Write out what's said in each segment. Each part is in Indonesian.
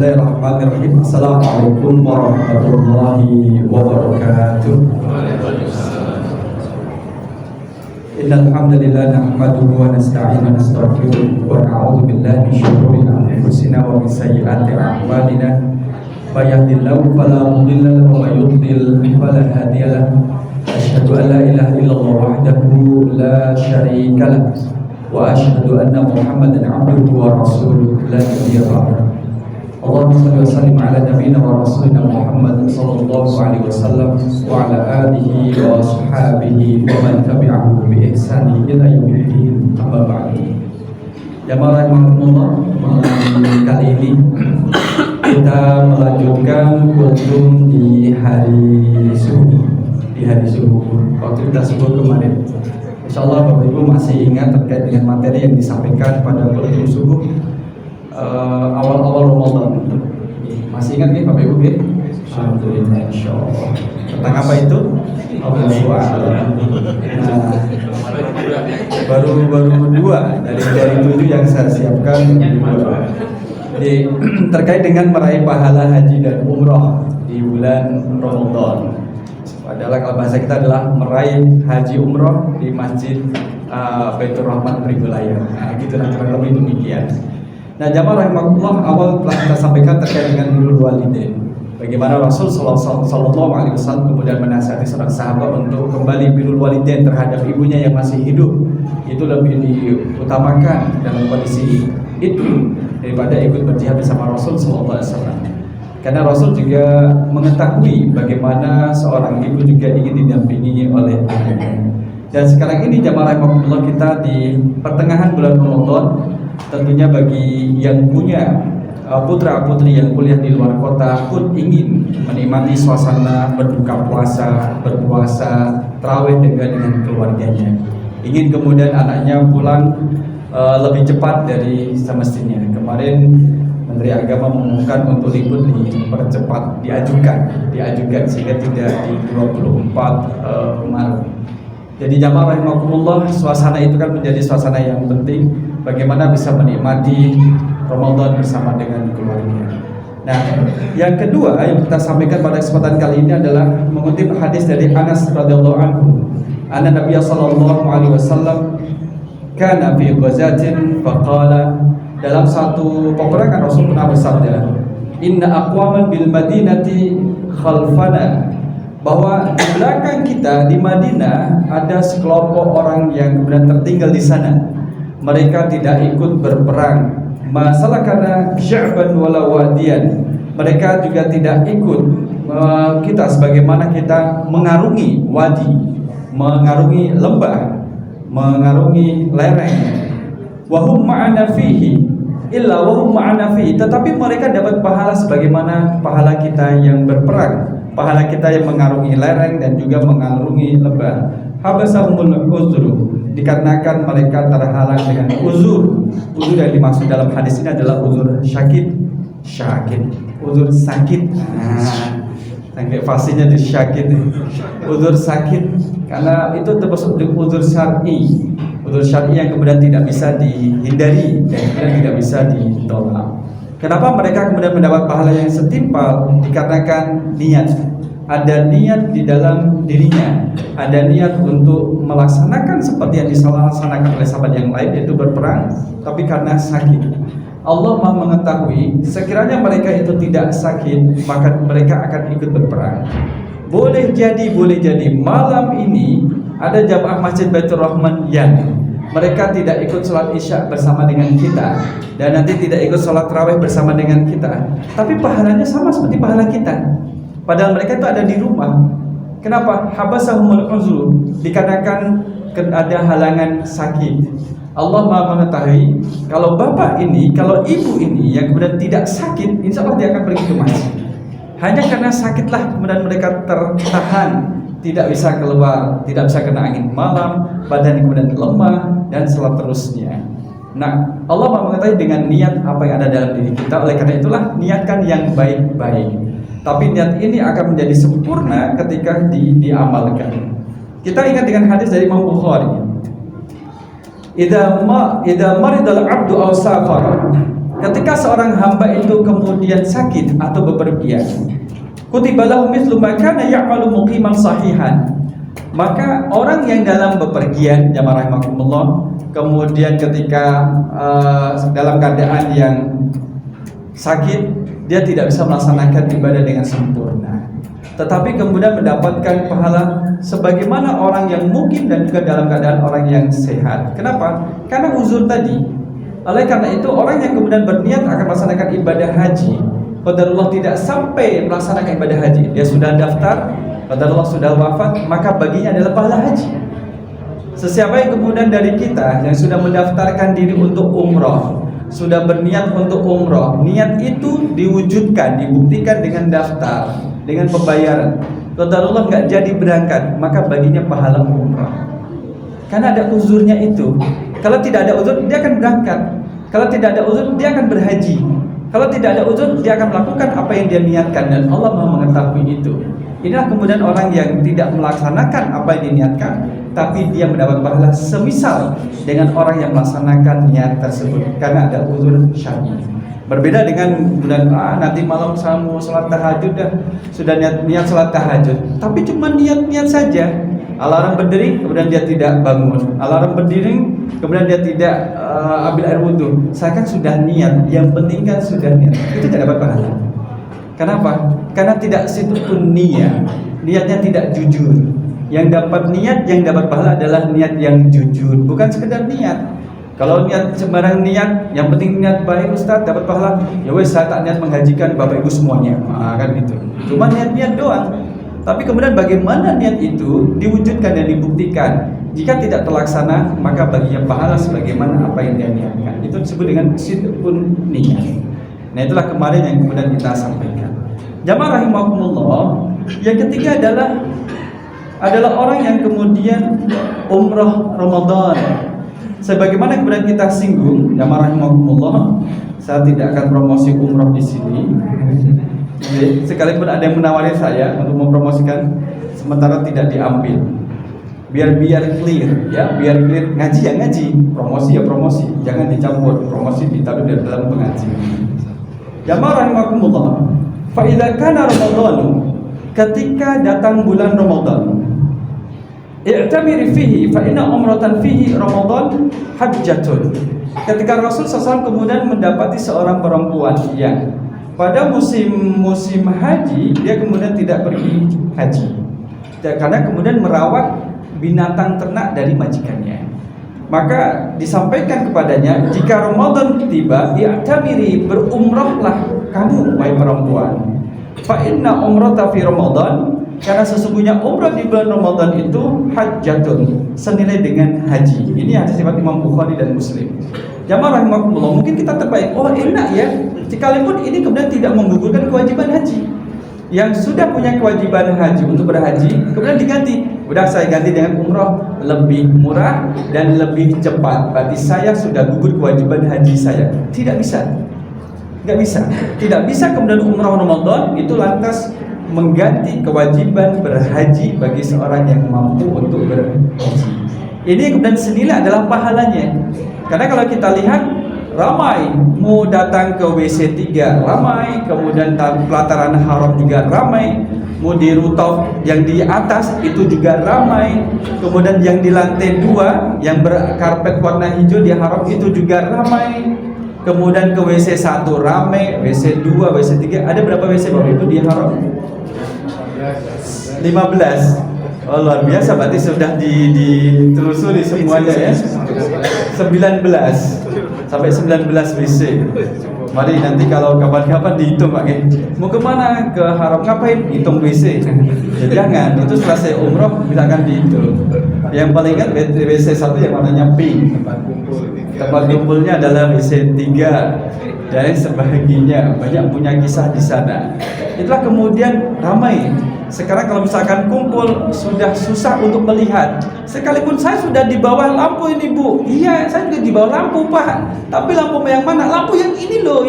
Bismillahirrahmanirrahim. Assalamualaikum warahmatullahi wabarakatuh. Innal hamdalillah nahmaduhu wa nasta'inuhu wa nastaghfiruh wa na'udzu billahi min shururi anfusina wa min sayyiati a'malina. May yahdihillahu fala mudilla lahu wa may yudlil fala hadiya lahu. Asyhadu an la ilaha illallah wahdahu la syarika lahu wa asyhadu anna Muhammadan 'abduhu wa rasuluhu la nabiyya ba'dahu. Allahumma shalli wa sallim ala nabiyyina wa rasulina Muhammad sallallahu alaihi wasallam wa ala alihi wa ashabihi wa man tabi'ahum bi ihsani ila yaumiddin. Amma ba'du. Jamaah rahimakumullah, kali ini kita melanjutkan kultum di hari subuh. Waktu kita subuh kemarin. Insyaallah Bapak Ibu masih ingat terkait dengan materi yang disampaikan pada kultum subuh awal-awal Ramadan. Masih ingat nih Bapak Ibu? Alhamdulillah, insyaallah. Tentang apa itu? Baru dua dari 7 yang saya siapkan. Jadi terkait dengan meraih pahala haji dan umroh di bulan Ramadan. Padahal kalau bahasa kita adalah meraih haji umroh di Masjid Baitur Rahman Pribulayar. Nah, gitulah kurang lebih demikian. Nah, jamaah rahimakumullah, awal telah kita sampaikan terkait dengan birrul walidain. Bagaimana Rasul sallallahu alaihi wasallam kemudian menasihati seorang sahabat untuk kembali birrul walidain terhadap ibunya yang masih hidup. Itu lebih diutamakan dalam kondisi itu daripada ikut berjihad bersama Rasul sallallahu alaihi wasallam. Karena Rasul juga mengetahui bagaimana seorang ibu juga ingin didampingi oleh anaknya. Dan sekarang ini jamaah rahimakumullah, kita di pertengahan bulan Ramadan. Tentunya bagi yang punya putra-putri yang kuliah di luar kota pun ingin menikmati suasana berbuka puasa, berpuasa, tarawih dengan keluarganya. Ingin kemudian anaknya pulang lebih cepat dari semestinya. Kemarin Menteri Agama mengumumkan untuk libur dipercepat, diajukan sehingga tidak di 24 Maret. Jadi jamaah rahimakumullah, suasana itu kan menjadi suasana yang penting. Bagaimana bisa menikmati Ramadan bersama dengan keluarga. Nah, yang kedua yang kita sampaikan pada kesempatan kali ini adalah mengutip hadis dari Anas radhiyallahu anhu. Anna Nabiy sallallahu alaihi wasallam kana fi ghazatin faqala, dalam satu peperangan Rasul pernah bersabda, "Inna aqwaman bil Madinati khalfana," bahwa di belakang kita di Madinah ada sekelompok orang yang kemudian tertinggal di sana. Mereka tidak ikut berperang. Masalah karena sya'ban wala wadiyan. Mereka juga tidak ikut kita sebagaimana kita mengarungi wadi, mengarungi lembah, mengarungi lereng. Wa hum ma'ana fihi illa wa hum ma'ana fihi. Tetapi mereka dapat pahala sebagaimana pahala kita yang berperang, pahala kita yang mengarungi lereng dan juga mengarungi lembah. Habasahumul uzru, dikarenakan mereka terhalang dengan uzur. Uzur yang dimaksud dalam hadis ini adalah uzur syakit, uzur sakit. Sampai fasihnya di syakit, uzur sakit, karena itu termasuk uzur syar'i, uzur syar'i yang kemudian tidak bisa dihindari dan kemudian tidak bisa ditolak. Kenapa mereka kemudian mendapat pahala yang setimpal? Dikarenakan niat. Ada niat di dalam dirinya, ada niat untuk melaksanakan seperti yang dilaksanakan oleh sahabat yang lain, yaitu berperang, tapi karena sakit. Allah Maha mengetahui, sekiranya mereka itu tidak sakit, maka mereka akan ikut berperang. Boleh jadi malam ini ada jamaah Masjid Baitur Rahman yang mereka tidak ikut sholat isya bersama dengan kita, dan nanti tidak ikut sholat tarawih bersama dengan kita, tapi pahalanya sama seperti pahala kita. Padahal mereka itu ada di rumah. Kenapa? Habasahumul uzru, dikarenakan ada halangan sakit. Allah Maha mengetahui, kalau bapak ini, kalau ibu ini yang kemudian tidak sakit, insya Allah dia akan pergi ke masjid. Hanya karena sakitlah kemudian mereka tertahan, tidak bisa keluar, tidak bisa kena angin malam, badan kemudian lemah dan seterusnya. Nah, Allah Maha mengetahui dengan niat apa yang ada dalam diri kita. Oleh karena itulah niatkan yang baik-baik. Tapi niat ini akan menjadi sempurna ketika diamalkan. Kita ingat dengan hadis dari Imam Bukhari. Idza maridal 'abdu aw safara ketika seorang hamba itu kemudian sakit atau bepergian, kutiba lahu mithlu ma kana ya'malu muqiman sahihan, maka orang yang dalam bepergian, jamaah rahimakumullah, kemudian ketika dalam keadaan yang sakit, dia tidak bisa melaksanakan ibadah dengan sempurna, tetapi kemudian mendapatkan pahala sebagaimana orang yang mukim dan juga dalam keadaan orang yang sehat. Kenapa? Karena uzur tadi. Oleh karena itu, orang yang kemudian berniat akan melaksanakan ibadah haji, qadarullah tidak sampai melaksanakan ibadah haji, dia sudah daftar, qadarullah sudah wafat, maka baginya adalah pahala haji. Sesiapa yang kemudian dari kita yang sudah mendaftarkan diri untuk umroh, sudah berniat untuk umroh, niat itu diwujudkan, dibuktikan dengan daftar, dengan pembayaran, qadarullah nggak jadi berangkat, maka baginya pahala umroh. Karena ada uzurnya itu. Kalau tidak ada uzur, dia akan berangkat. Kalau tidak ada uzur, dia akan berhaji. Kalau tidak ada uzur, dia akan melakukan apa yang dia niatkan, dan Allah Maha mengetahui itu. Inilah kemudian orang yang tidak melaksanakan apa yang diniatkan, tapi dia mendapat pahala semisal dengan orang yang melaksanakan niat tersebut karena ada uzur syar'i. Berbeda dengan kemudian nanti malam saya mau sholat tahajud, sudah niat sholat tahajud, tapi cuma niat-niat saja. Alarm berdering, kemudian dia tidak bangun. Alarm berdiri, kemudian dia tidak ambil air wudhu. Saya kan sudah niat, yang penting kan sudah niat. Itu tidak dapat pahala. Kenapa? Karena tidak sidqun niat, niatnya tidak jujur. Yang dapat niat, yang dapat pahala adalah niat yang jujur, bukan sekedar niat. Kalau niat sembarang niat, yang penting niat baik Ustaz dapat pahala. Ya wes, saya tak niat menghajikan Bapak Ibu semuanya, kan gitu. Cuma niat-niat doang. Tapi kemudian bagaimana niat itu diwujudkan dan dibuktikan? Jika tidak terlaksana, maka baginya pahala sebagaimana apa yang dia niatkan. Itu disebut dengan sidqun niat. Nah, itulah kemarin yang kemudian kita sampaikan. Jamaah rahimakumullah, yang ketiga adalah orang yang kemudian umrah Ramadan. Sebagaimana kemudian kita singgung, jamaah rahimakumullah, saya tidak akan promosi umrah di sini. Jadi, sekalipun ada yang menawari saya untuk mempromosikan, sementara tidak diambil. Biar clear, ya, biar clear. Ngaji ya ngaji, promosi ya promosi, jangan dicampur. Promosi ditaruh di dalam pengajian. Jamaah rahimakumullah, fa idza kana Ramadan, ketika datang bulan Ramadan, i'tamir fihi fa inna umratan fihi Ramadan hajjatun. Ketika Rasul SAW kemudian mendapati seorang perempuan yang pada musim haji, dia kemudian tidak pergi haji karena kemudian merawat binatang ternak dari majikannya. Maka disampaikan kepadanya, jika Ramadan tiba, i'tamiri, berumrahlah kamu wahai perempuan. Fa inna umrata fi Ramadan, karena sesungguhnya umrah di bulan Ramadan itu hajjatun, senilai dengan haji. Ini hadis riwayat Imam Bukhari dan Muslim. Jamaah rahimakumullah, mungkin kita terbaik, oh enak ya, sekalipun ini kemudian tidak menggugurkan kewajiban haji. Yang sudah punya kewajiban haji untuk berhaji, kemudian diganti, udah saya ganti dengan umrah, lebih murah dan lebih cepat. Berarti saya sudah gugur kewajiban haji saya. Tidak bisa, nggak bisa, tidak bisa kemudian umrah Ramadan itu lantas mengganti kewajiban berhaji bagi seorang yang mampu untuk berhaji. Ini kemudian senilai adalah pahalanya. Karena kalau kita lihat, ramai mau datang ke WC 3 ramai, kemudian pelataran haram juga ramai, mau di rooftop yang di atas itu juga ramai, kemudian yang di lantai 2 yang berkarpet warna hijau di haram itu juga ramai, kemudian ke WC 1 ramai, WC 2, WC 3, ada berapa WC Bapak Ibu di haram? 15. Oh, luar biasa, berarti sudah ditelusuri semuanya ya. 19 sampai 19 WC. Mari nanti kalau kapan-kapan dihitung Pak. Mau kemana? Ke haram, ngapain? Hitung WC. Ya jangan, itu selesai umroh misalkan dihitung. Yang paling ingat WC 1 yang warnanya pink. Tempat kumpulnya adalah WC 3 dan sebahagiannya, banyak punya kisah di sana. Itulah kemudian ramai. Sekarang kalau misalkan kumpul sudah susah untuk melihat. Sekalipun saya sudah di bawah lampu ini Bu. Iya, saya juga di bawah lampu Pak. Tapi lampu yang mana? Lampu yang ini loh.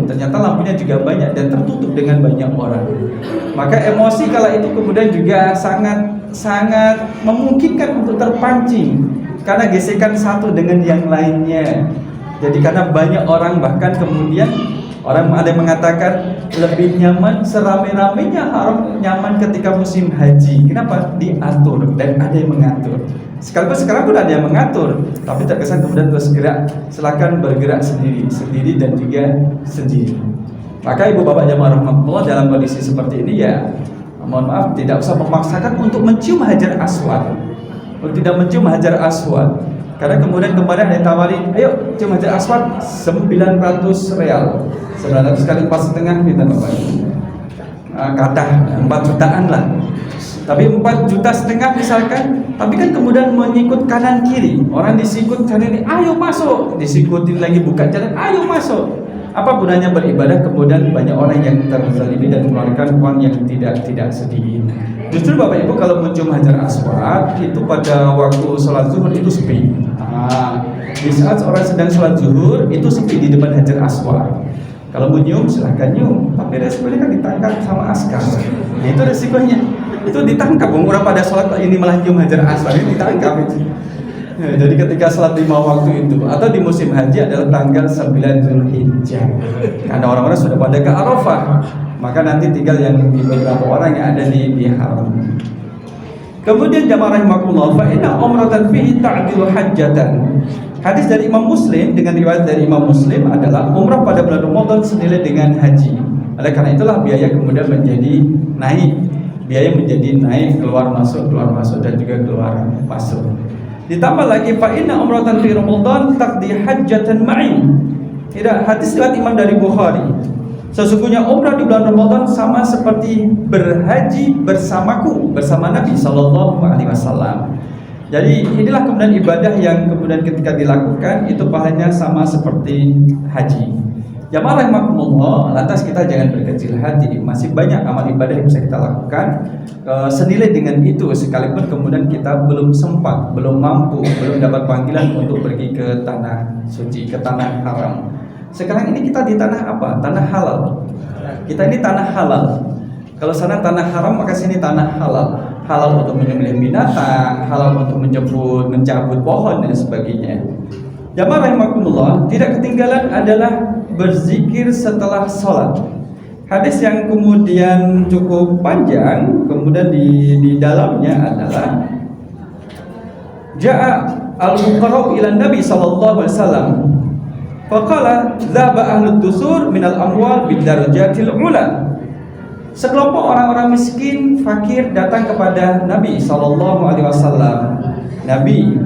Ternyata lampunya juga banyak dan tertutup dengan banyak orang. Maka emosi kala itu kemudian juga sangat memungkinkan untuk terpancing karena gesekan satu dengan yang lainnya. Jadi karena banyak orang, bahkan kemudian orang ada yang mengatakan lebih nyaman serame-ramenya haram nyaman ketika musim haji. Kenapa? Diatur dan ada yang mengatur. Sekalipun sekarang pun ada yang mengatur, tapi terkesan kemudian terus gerak. Silakan bergerak sendiri dan juga sendiri. Maka ibu bapak jamaah rahmatullah, dalam kondisi seperti ini ya, mohon maaf, tidak usah memaksakan untuk mencium hajar aswad, untuk tidak mencium hajar aswad. Karena kemudian kemarin ada yang tawari, ayo cium hajar aswad 900 real, 900 kali 4,5 kita bapak, kata 4 jutaan lah. Tapi 4,5 juta misalkan, tapi kan kemudian mengikut kanan kiri, orang disikut kanan ini, ayo masuk, disikutin lagi buka jalan, ayo masuk. Apa gunanya beribadah kemudian banyak orang yang terzalimi dan mengeluarkan uang yang tidak sedikit. Justru bapak ibu kalau mencium hajar aswad itu pada waktu sholat zuhur itu sepi. Di saat orang sedang sholat zuhur itu sepi di depan hajar aswad. Kalau mau nyium silahkan nyium, tapi resikonya kan ditangkap sama askar. Nah, itu resikonya. Itu ditangkap, orang pada sholat ini malah nyium hajar aswad, ini ditangkap itu. Ya, jadi ketika sholat 5 waktu itu atau di musim haji adalah tanggal 9 Zulhijjah. Karena orang-orang sudah pada ke Arafah, maka nanti tinggal yang beberapa orang yang ada di haram. Kemudian jamaah rahimakumullah, fa inna umratan fihi ta'dilu hajjatan. Hadis dari Imam Muslim, dengan riwayat dari Imam Muslim adalah umrah pada bulan Ramadan senilai dengan haji. Oleh karena itulah biaya kemudian menjadi naik. Biaya menjadi naik, keluar masuk dan juga keluar masuk. Ditambah lagi fa inna umratan fi Ramadan taqdi hajjatan ma'i. Tidak, hadis riwayat Imam dari Bukhari. Sesungguhnya umrah di bulan Ramadan sama seperti berhaji bersamaku, bersama Nabi sallallahu alaihi wasallam. Jadi inilah kemudian ibadah yang kemudian ketika dilakukan itu pahalanya sama seperti haji. Jamaah rahimakumullah, lantas kita jangan berkecil hati. Masih banyak amal ibadah yang bisa kita lakukan senilai dengan itu, sekalipun kemudian kita belum sempat, belum mampu, belum dapat panggilan untuk pergi ke tanah suci, ke tanah haram. Sekarang ini kita di tanah apa? Tanah halal. Kita ini tanah halal. Kalau sana tanah haram, maka sini tanah halal. Halal untuk menyembelih binatang, halal untuk mencabut pohon dan sebagainya. Jamaah rahimakumullah, tidak ketinggalan adalah berzikir setelah sholat. Hadis yang kemudian cukup panjang, kemudian di dalamnya adalah Ja'a al-fuqara ila Nabi sallallahu alaihi wasallam. Faqala dzaba ahlud dusur minal amwal bidarajatil ula. Sekelompok orang-orang miskin, fakir datang kepada Nabi sallallahu alaihi wasallam. Nabi,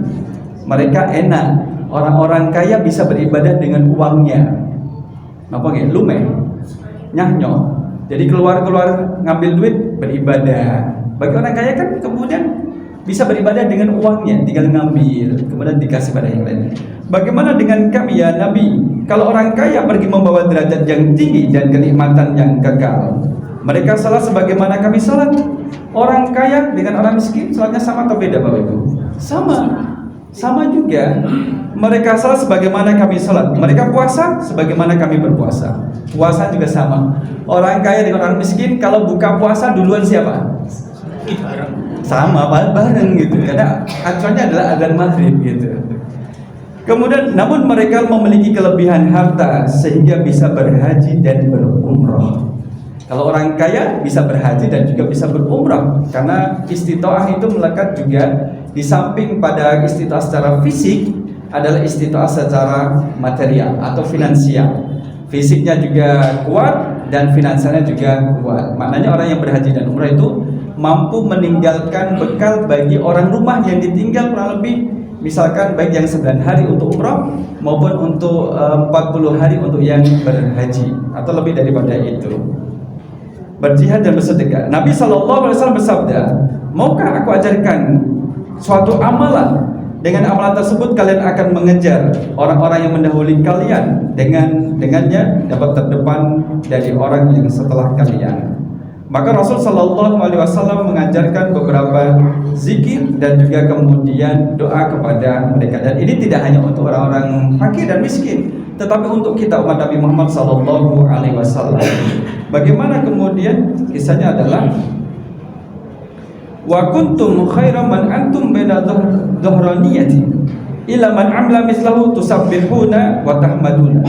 mereka enak, orang-orang kaya bisa beribadah dengan uangnya. Apa nggih? Lumeh, nyahnyo. Jadi keluar ngambil duit beribadah. Bagi orang kaya kan kemudian bisa beribadah dengan uangnya, tinggal ngambil, kemudian dikasih pada yang lain. Bagaimana dengan kami ya Nabi? Kalau orang kaya pergi membawa derajat yang tinggi dan kenikmatan yang kekal, mereka salat sebagaimana kami salat. Orang kaya dengan orang miskin salatnya sama atau beda Bapak Ibu? Sama juga. Mereka salat sebagaimana kami salat. Mereka puasa sebagaimana kami berpuasa. Puasa juga sama. Orang kaya dengan orang miskin kalau buka puasa duluan siapa? Sama, bareng gitu. Karena acuannya adalah adzan maghrib gitu. Kemudian namun mereka memiliki kelebihan harta sehingga bisa berhaji dan berumrah. Kalau orang kaya bisa berhaji dan juga bisa berumrah, karena istitaah itu melekat juga di samping pada istitaah secara fisik adalah istitaah secara material atau finansial. Fisiknya juga kuat dan finansialnya juga kuat. Maknanya orang yang berhaji dan umrah itu mampu meninggalkan bekal bagi orang rumah yang ditinggal kurang lebih misalkan baik yang 9 hari untuk umrah maupun untuk 40 hari untuk yang berhaji atau lebih daripada itu. Berjihad dan bersedekah. Nabi SAW bersabda, maukah aku ajarkan suatu amalan, dengan amalan tersebut kalian akan mengejar orang-orang yang mendahului kalian, dengannya dapat terdepan dari orang yang setelah kalian. Maka Rasul Sallallahu Alaihi Wasallam mengajarkan beberapa zikir dan juga kemudian doa kepada mereka. Dan ini tidak hanya untuk orang-orang fakir dan miskin, tetapi untuk kita umat Nabi Muhammad Sallallahu Alaihi Wasallam. Bagaimana kemudian kisahnya adalah wa kuntum khairan man antum baina dhahraniyati. illa man amila mislahu tusabbihuna wa tahmaduna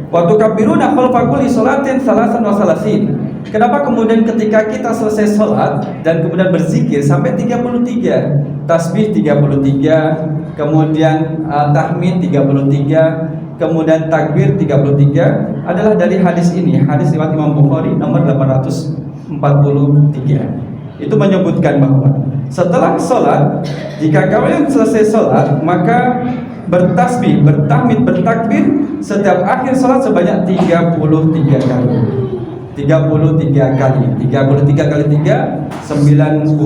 wa tukabbiruna khalfa kulli salatin salasan wa salasin. Kenapa kemudian ketika kita selesai sholat dan kemudian berzikir sampai 33, tasbih 33, kemudian tahmid 33, kemudian takbir 33 adalah dari hadis ini, hadis riwayat Imam Bukhari nomor 843. Itu menyebutkan bahwa setelah sholat, jika kalian selesai sholat, maka bertasbih, bertahmid, bertakbir setiap akhir sholat sebanyak 33 kali. 33 kali 3, 99.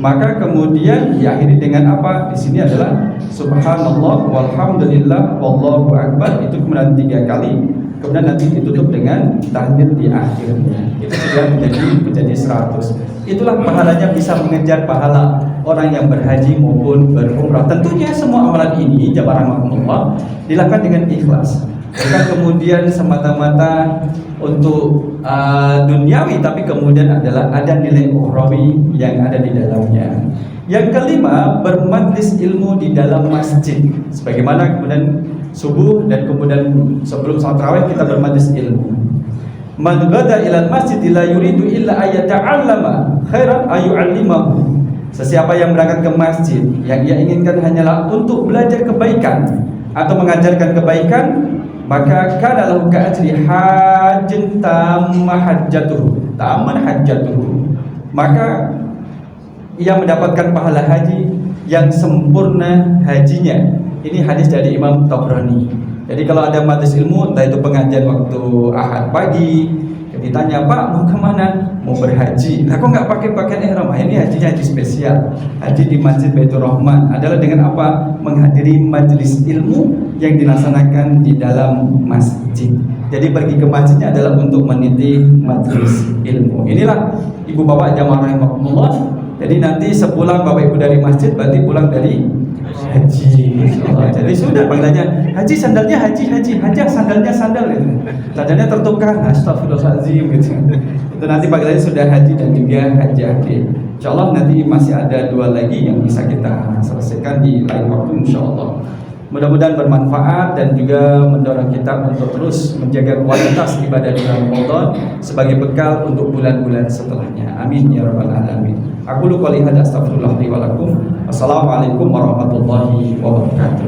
Maka kemudian diakhiri dengan apa? Di sini adalah subhanallah walhamdulillah wallahu akbar, itu kemudian 3 kali. Kemudian nanti ditutup dengan tahlil di akhirnya. Itu sudah menjadi 100. Itulah pahalanya, bisa mengejar pahala orang yang berhaji maupun berumrah. Tentunya semua amalan ini jamaah rahmatullah dilakukan dengan ikhlas, bukan kemudian semata-mata untuk duniawi, tapi kemudian adalah ada nilai ukhrawi yang ada di dalamnya. Yang kelima, bermajlis ilmu di dalam masjid. Sebagaimana kemudian subuh dan kemudian sebelum salat tarawih kita bermajlis ilmu. Man ghada ilal masjid la yuridu illa ayata'allama khairan ayu'allimahu. Sesiapa yang berangkat ke masjid yang ia inginkan hanyalah untuk belajar kebaikan atau mengajarkan kebaikan, maka kana lahu ka'ajri hajjin tamman hajjatuhu, maka ia mendapatkan pahala haji yang sempurna hajinya. Ini hadis dari Imam Tabrani. Jadi kalau ada majelis ilmu, entah itu pengajian waktu Ahad pagi, ditanya, Pak mau kemana? Mau berhaji. Nah, kok nggak pakai pakaian ihram? Ini hajinya haji spesial. Haji di Masjid Baitur Rahman adalah dengan apa? Menghadiri majelis ilmu yang dilaksanakan di dalam masjid. Jadi pergi ke masjidnya adalah untuk meniti majelis ilmu. Inilah ibu bapak jamaah rahimahumullah. Jadi nanti sepulang bapak ibu dari masjid berarti pulang dari haji. Jadi sudah panggilannya haji, sandalnya haji, hajah sandalnya sandal gitu. Sandalnya tertukar, astagfirullahaladzim gitu. Itu nanti panggilannya sudah haji dan juga hajah. Insyaallah nanti masih ada 2 lagi yang bisa kita selesaikan di lain waktu insyaallah. Mudah-mudahan bermanfaat dan juga mendorong kita untuk terus menjaga kualitas ibadah di bulan Ramadan sebagai bekal untuk bulan-bulan setelahnya. Amin ya rabbal alamin. Aku qouli hadza astaghfirullah li wa lakum. Wassalamualaikum warahmatullahi wabarakatuh.